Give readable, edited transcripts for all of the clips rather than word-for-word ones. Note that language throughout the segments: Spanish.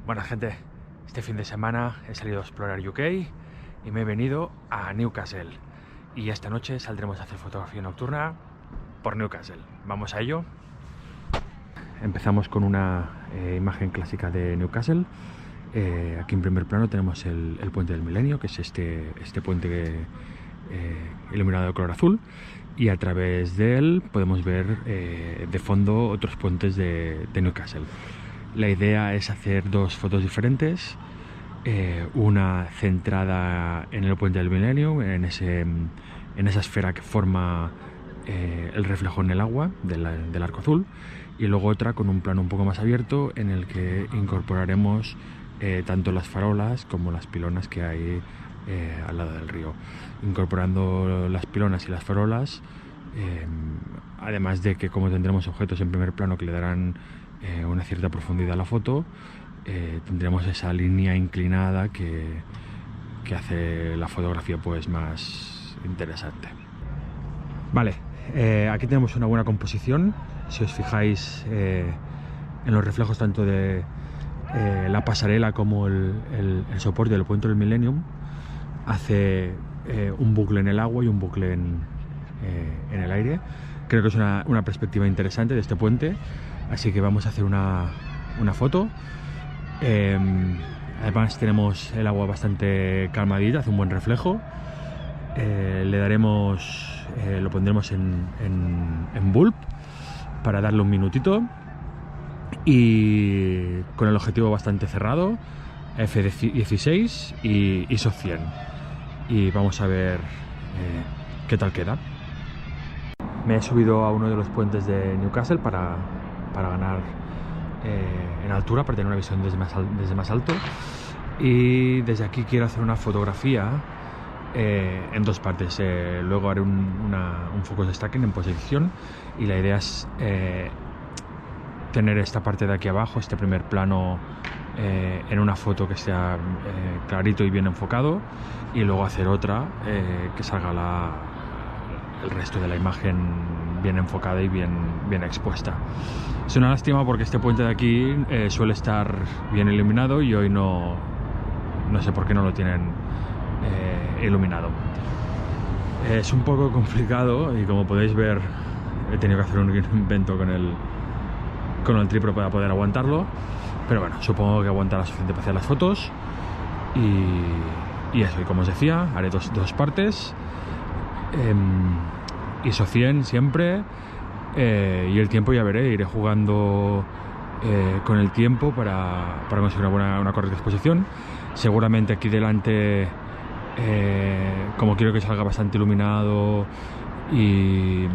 Bueno, gente, este fin de semana he salido a explorar UK y me he venido a Newcastle. Y esta noche saldremos a hacer fotografía nocturna por Newcastle. ¿Vamos a ello? Empezamos con una imagen clásica de Newcastle. Aquí en primer plano tenemos el puente del Milenio, que es este puente iluminado de color azul. Y a través de él podemos ver de fondo otros puentes de Newcastle. La idea es hacer dos fotos diferentes, una centrada en el puente del Milenio, en esa esfera que forma el reflejo en el agua del arco azul, y luego otra con un plano un poco más abierto en el que incorporaremos tanto las farolas como las pilonas que hay al lado del río. Incorporando las pilonas y las farolas, además de que como tendremos objetos en primer plano que le darán una cierta profundidad a la foto, tendremos esa línea inclinada que hace la fotografía pues más interesante. Vale, aquí tenemos una buena composición. Si os fijáis en los reflejos tanto de la pasarela como el soporte del puente del Millennium, hace un bucle en el agua y un bucle en el aire. Creo que es una perspectiva interesante de este puente, así que vamos a hacer una foto. Además tenemos el agua bastante calmadita, hace un buen reflejo. Le daremos, lo pondremos en bulb para darle un minutito, y con el objetivo bastante cerrado, f16 y ISO 100, y vamos a ver qué tal queda. Me he subido a uno de los puentes de Newcastle para ganar en altura, para tener una visión desde más alto, y desde aquí quiero hacer una fotografía en dos partes. Luego haré un focus stacking en posedición, y la idea es tener esta parte de aquí abajo, este primer plano, en una foto que sea clarito y bien enfocado, y luego hacer otra que salga el resto de la imagen bien enfocada y bien expuesta. Es una lástima porque este puente de aquí suele estar bien iluminado, y hoy no sé por qué no lo tienen iluminado. Es un poco complicado, y como podéis ver he tenido que hacer un invento con el trípode para poder aguantarlo, pero bueno, supongo que aguantará suficiente para hacer las fotos. Y eso, y como os decía, haré dos partes, ISO 100 siempre, y el tiempo ya veré, iré jugando con el tiempo para conseguir una correcta exposición. Seguramente aquí delante, como quiero que salga bastante iluminado y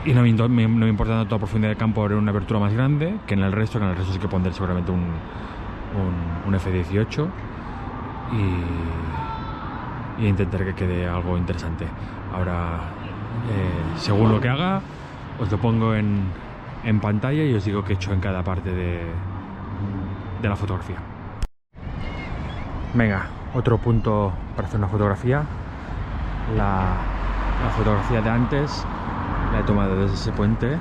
no me importa tanto la profundidad de campo, haré una abertura más grande que en el resto, sí que pondré seguramente un f18 y intentaré que quede algo interesante. Ahora, según lo que haga, os lo pongo en pantalla y os digo qué he hecho en cada parte de la fotografía. Venga, otro punto para hacer una fotografía. La fotografía de antes la he tomado desde ese puente,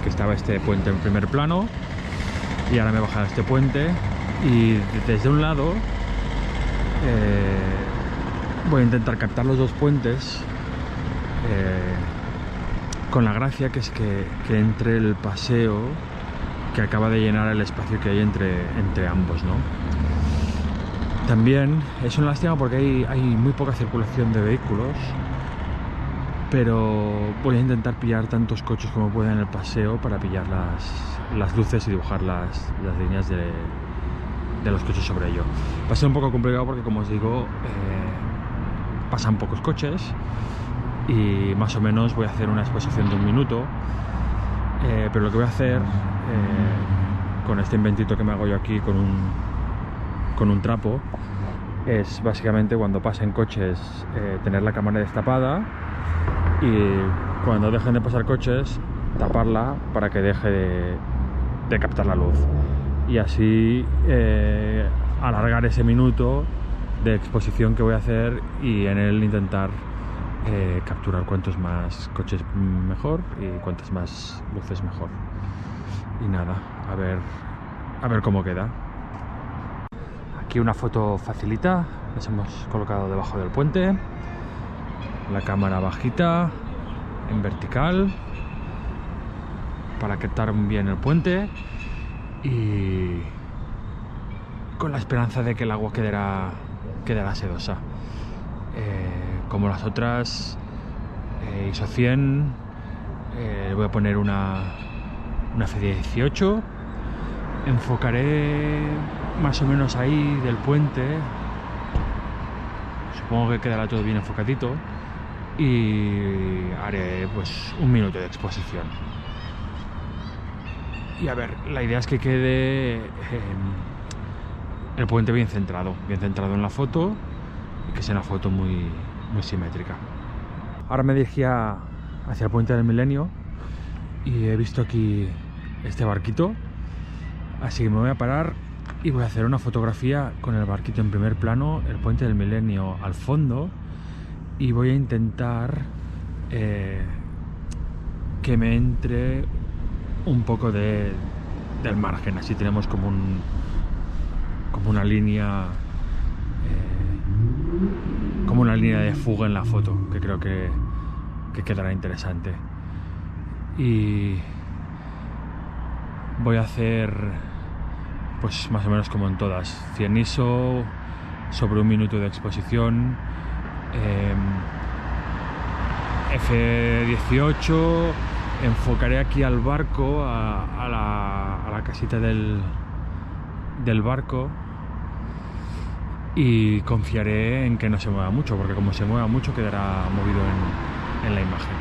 que estaba este puente en primer plano, y ahora me he bajado a este puente, y desde un lado voy a intentar captar los dos puentes, con la gracia que es que entre el paseo que acaba de llenar el espacio que hay entre ambos, ¿no? También es una lástima porque hay muy poca circulación de vehículos, pero voy a intentar pillar tantos coches como pueda en el paseo para pillar las luces y dibujar las líneas de los coches sobre ello. Va a ser un poco complicado porque, como os digo, pasan pocos coches, y más o menos voy a hacer una exposición de 1 minuto, pero lo que voy a hacer con este inventito que me hago yo aquí con un trapo es básicamente, cuando pasen coches, tener la cámara destapada, y cuando dejen de pasar coches, taparla para que deje de captar la luz, y así alargar ese minuto de exposición que voy a hacer, y en él intentar capturar cuantos más coches mejor y cuantas más luces mejor. Y nada, a ver cómo queda. Aquí una foto facilita, nos hemos colocado debajo del puente, la cámara bajita, en vertical, para captar bien el puente y con la esperanza de que el agua quedará sedosa. Como las otras, ISO 100, voy a poner una F18, enfocaré más o menos ahí del puente, supongo que quedará todo bien enfocadito y haré pues 1 minuto de exposición. Y a ver, la idea es que quede el puente bien centrado en la foto y que sea una foto muy simétrica. Ahora me dirigía hacia el puente del Milenio y he visto aquí este barquito, así que me voy a parar y voy a hacer una fotografía con el barquito en primer plano, el puente del Milenio al fondo, y voy a intentar que me entre un poco del margen, así tenemos como una línea de fuga en la foto, que creo que quedará interesante. Y voy a hacer pues más o menos como en todas, 100 ISO sobre 1 minuto de exposición, F18, enfocaré aquí al barco, a la casita del barco, y confiaré en que no se mueva mucho, porque como se mueva mucho quedará movido en la imagen.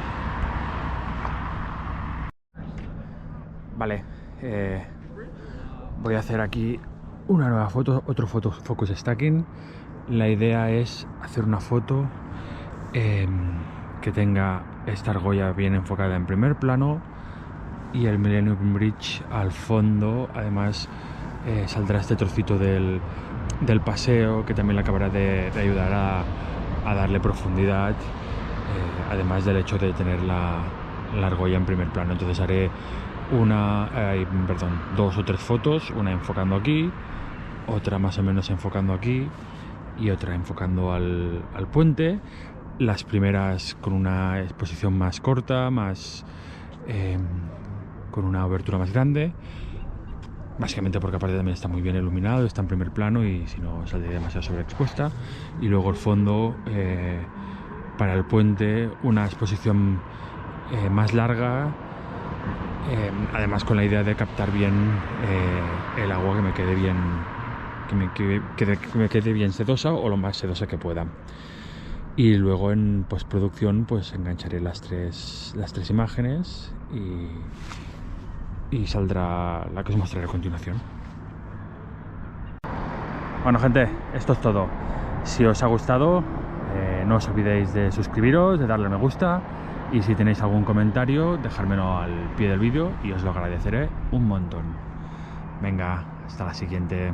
Vale, voy a hacer aquí una nueva foto, otro focus stacking. La idea es hacer una foto que tenga esta argolla bien enfocada en primer plano y el Millennium Bridge al fondo. Además saldrá este trocito del paseo, que también le acabará de ayudar a darle profundidad, además del hecho de tener la argolla en primer plano. Entonces haré 2 o 3 fotos, una enfocando aquí, otra más o menos enfocando aquí y otra enfocando al puente. Las primeras con una exposición más corta, con una abertura más grande, básicamente porque aparte también está muy bien iluminado, está en primer plano y si no saldría demasiado sobreexpuesta. Y luego el fondo, para el puente, una exposición más larga, además con la idea de captar bien el agua, que me quede bien sedosa o lo más sedosa que pueda. Y luego en postproducción pues engancharé las tres imágenes y saldrá la que os mostraré a continuación. Bueno, gente, esto es todo. Si os ha gustado, no os olvidéis de suscribiros, de darle a me gusta, y si tenéis algún comentario, dejármelo al pie del vídeo y os lo agradeceré un montón. Venga, hasta la siguiente.